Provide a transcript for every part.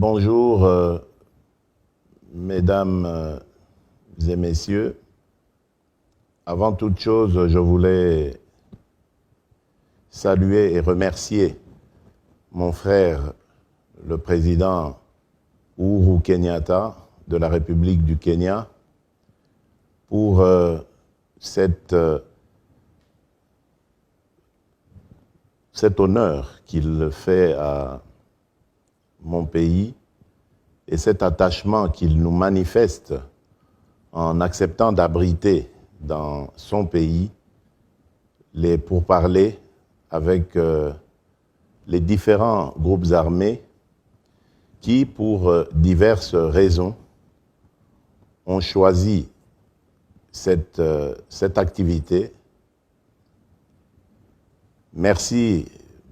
Bonjour, mesdames et messieurs. Avant toute chose, je voulais saluer et remercier mon frère, le président Uhuru Kenyatta de la République du Kenya, pour cet honneur qu'il fait à mon pays et cet attachement qu'il nous manifeste en acceptant d'abriter dans son pays les pourparlers avec les différents groupes armés qui, pour diverses raisons, ont choisi cette activité. Merci,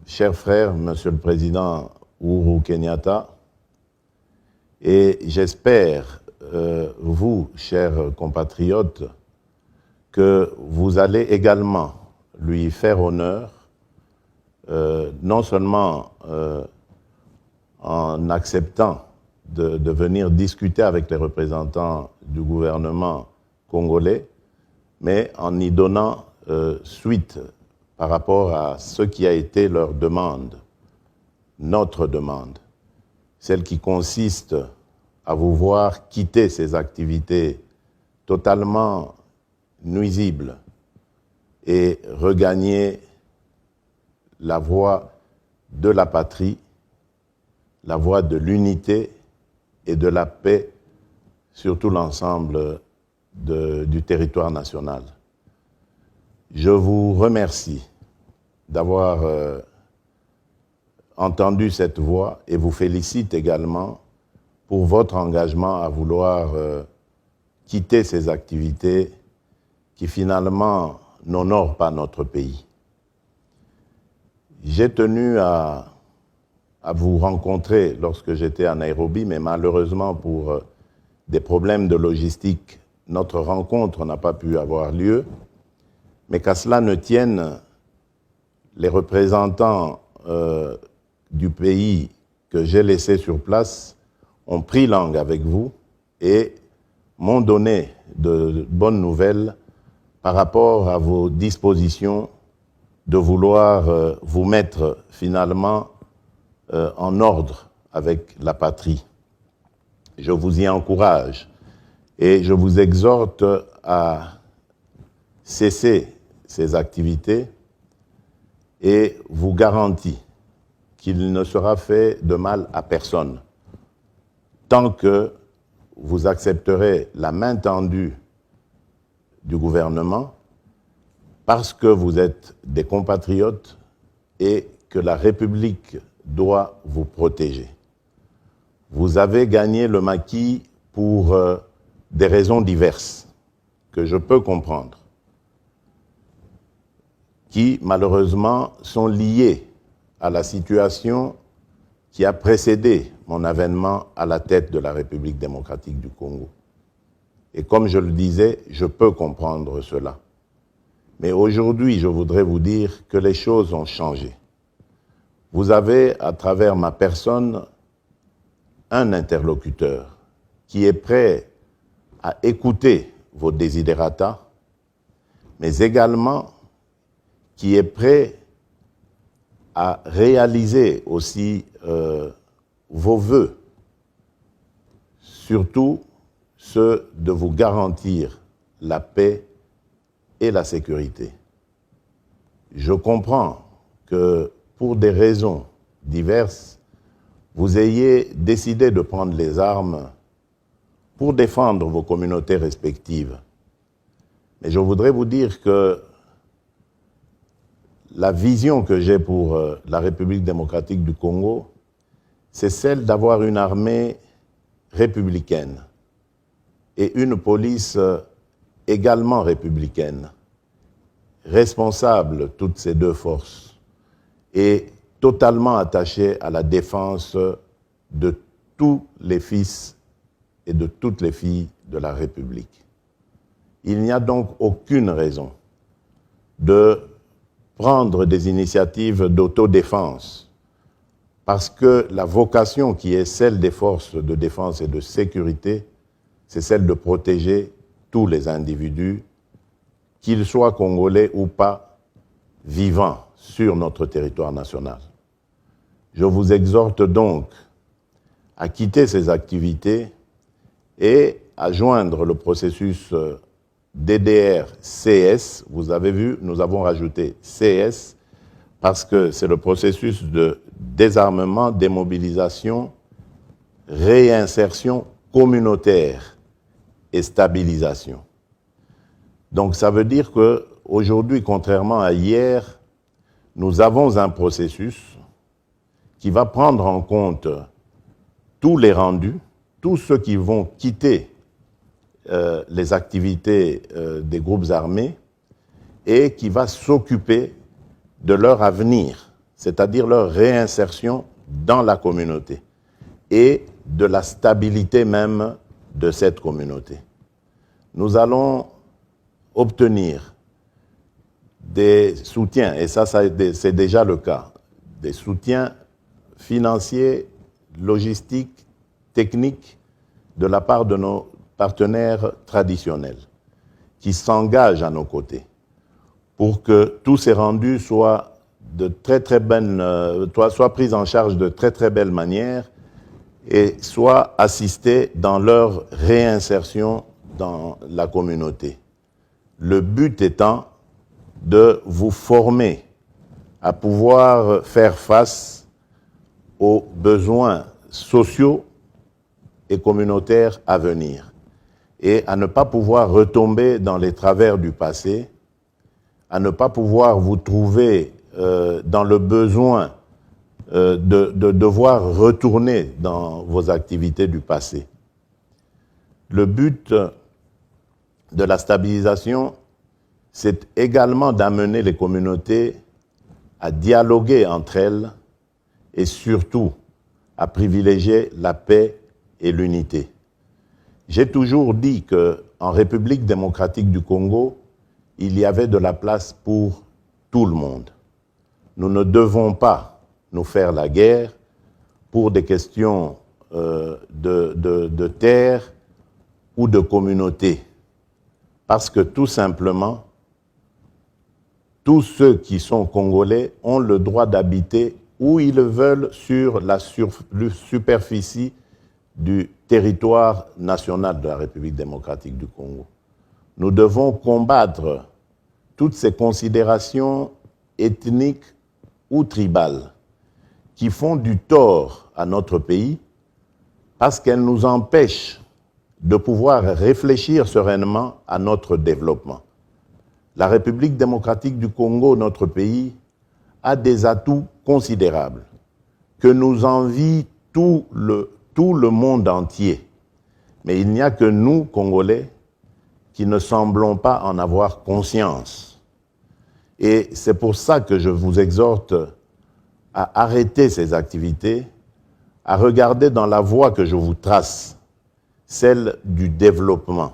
cher frère, Monsieur le Président Uhuru Kenyatta, et j'espère, vous, chers compatriotes, que vous allez également lui faire honneur, non seulement en acceptant de venir discuter avec les représentants du gouvernement congolais, mais en y donnant suite par rapport à ce qui a été leur demande, notre demande, celle qui consiste à vous voir quitter ces activités totalement nuisibles et regagner la voie de la patrie, la voie de l'unité et de la paix sur tout l'ensemble du territoire national. Je vous remercie d'avoir entendu cette voix et vous félicite également pour votre engagement à vouloir quitter ces activités qui finalement n'honorent pas notre pays. J'ai tenu à vous rencontrer lorsque j'étais à Nairobi, mais malheureusement pour des problèmes de logistique, notre rencontre n'a pas pu avoir lieu. Mais qu'à cela ne tienne, les représentants du pays que j'ai laissé sur place ont pris langue avec vous et m'ont donné de bonnes nouvelles par rapport à vos dispositions de vouloir vous mettre finalement en ordre avec la patrie. Je vous y encourage et je vous exhorte à cesser ces activités et vous garantis qu'il ne sera fait de mal à personne tant que vous accepterez la main tendue du gouvernement parce que vous êtes des compatriotes et que la République doit vous protéger. Vous avez gagné le maquis pour des raisons diverses que je peux comprendre, qui malheureusement sont liées à la situation qui a précédé mon avènement à la tête de la République démocratique du Congo. Et comme je le disais, je peux comprendre cela. Mais aujourd'hui, je voudrais vous dire que les choses ont changé. Vous avez, à travers ma personne, un interlocuteur qui est prêt à écouter vos desiderata, mais également qui est prêt à réaliser aussi vos vœux, surtout ceux de vous garantir la paix et la sécurité. Je comprends que pour des raisons diverses, vous ayez décidé de prendre les armes pour défendre vos communautés respectives. Mais je voudrais vous dire que la vision que j'ai pour la République démocratique du Congo, c'est celle d'avoir une armée républicaine et une police également républicaine, responsable toutes ces deux forces et totalement attachée à la défense de tous les fils et de toutes les filles de la République. Il n'y a donc aucune raison de prendre des initiatives d'autodéfense parce que la vocation qui est celle des forces de défense et de sécurité, c'est celle de protéger tous les individus, qu'ils soient congolais ou pas, vivant sur notre territoire national. Je vous exhorte donc à quitter ces activités et à joindre le processus DDR-CS. Vous avez vu, nous avons rajouté CS parce que c'est le processus de désarmement, démobilisation, réinsertion communautaire et stabilisation. Donc ça veut dire qu'aujourd'hui, contrairement à hier, nous avons un processus qui va prendre en compte tous les rendus, tous ceux qui vont quitter les activités des groupes armés et qui va s'occuper de leur avenir, c'est-à-dire leur réinsertion dans la communauté et de la stabilité même de cette communauté. Nous allons obtenir des soutiens, et ça c'est déjà le cas, des soutiens financiers, logistiques, techniques de la part de nos partenaires traditionnels qui s'engagent à nos côtés pour que tous ces rendus soient soient pris en charge de très belle manière et soient assistés dans leur réinsertion dans la communauté. Le but étant de vous former à pouvoir faire face aux besoins sociaux et communautaires à venir et à ne pas pouvoir retomber dans les travers du passé, à ne pas pouvoir vous trouver dans le besoin de devoir retourner dans vos activités du passé. Le but de la stabilisation, c'est également d'amener les communautés à dialoguer entre elles et surtout à privilégier la paix et l'unité. J'ai toujours dit qu'en République démocratique du Congo, il y avait de la place pour tout le monde. Nous ne devons pas nous faire la guerre pour des questions de terre ou de communauté. Parce que tout simplement, tous ceux qui sont congolais ont le droit d'habiter où ils le veulent sur la superficie du territoire national de la République démocratique du Congo. Nous devons combattre toutes ces considérations ethniques ou tribales qui font du tort à notre pays parce qu'elles nous empêchent de pouvoir réfléchir sereinement à notre développement. La République démocratique du Congo, notre pays, a des atouts considérables que nous envie tout le monde entier. Mais il n'y a que nous, Congolais, qui ne semblons pas en avoir conscience. Et c'est pour ça que je vous exhorte à arrêter ces activités, à regarder dans la voie que je vous trace, celle du développement.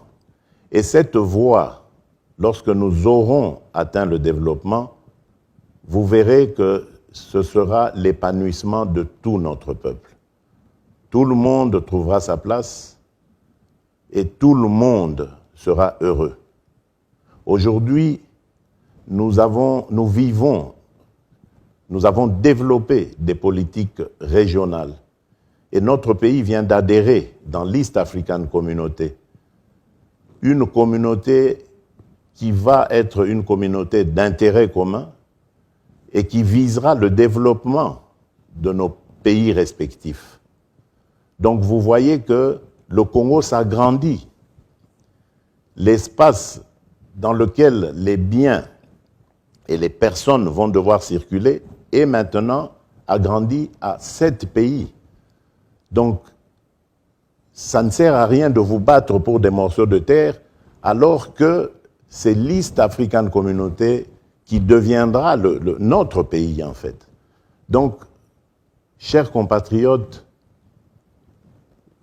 Et cette voie, lorsque nous aurons atteint le développement, vous verrez que ce sera l'épanouissement de tout notre peuple. Tout le monde trouvera sa place et tout le monde sera heureux. Aujourd'hui, nous avons développé des politiques régionales et notre pays vient d'adhérer dans l'East African Community, une communauté qui va être une communauté d'intérêt commun et qui visera le développement de nos pays respectifs. Donc vous voyez que le Congo s'agrandit. L'espace dans lequel les biens et les personnes vont devoir circuler est maintenant agrandi à 7 pays. Donc, ça ne sert à rien de vous battre pour des morceaux de terre alors que c'est l'East African Community qui deviendra notre pays en fait. Donc, chers compatriotes,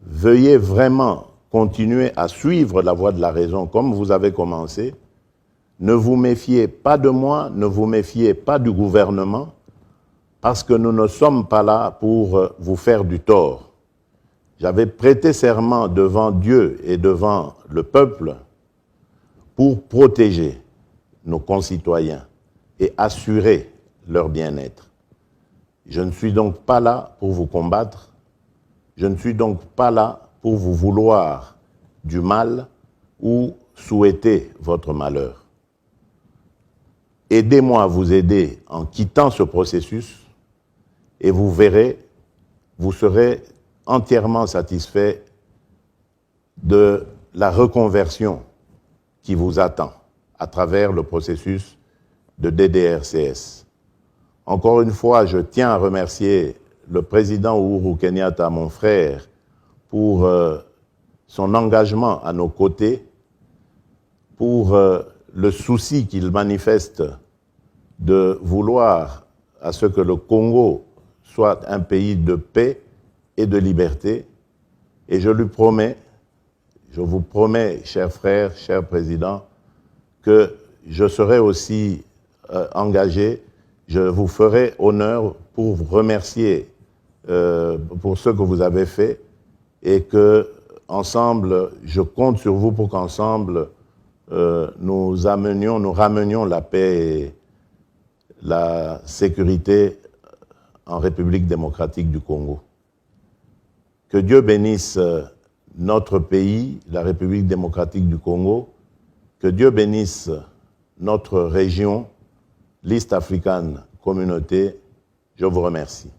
veuillez vraiment continuer à suivre la voie de la raison comme vous avez commencé. Ne vous méfiez pas de moi, ne vous méfiez pas du gouvernement, parce que nous ne sommes pas là pour vous faire du tort. J'avais prêté serment devant Dieu et devant le peuple pour protéger nos concitoyens et assurer leur bien-être. Je ne suis donc pas là pour vous combattre, je ne suis donc pas là pour vous vouloir du mal ou souhaiter votre malheur. Aidez-moi à vous aider en quittant ce processus et vous verrez, vous serez entièrement satisfait de la reconversion qui vous attend à travers le processus de DDRCS. Encore une fois, je tiens à remercier le président Uhuru Kenyatta, mon frère, pour son engagement à nos côtés, pour le souci qu'il manifeste de vouloir à ce que le Congo soit un pays de paix et de liberté. Et je lui promets, je vous promets, chers frères, chers présidents, que je serai aussi engagé, je vous ferai honneur pour vous remercier pour ce que vous avez fait et que, ensemble, je compte sur vous pour qu'ensemble, nous ramenions la paix et la sécurité en République démocratique du Congo. Que Dieu bénisse notre pays, la République démocratique du Congo, que Dieu bénisse notre région, l'East African Communauté. Je vous remercie.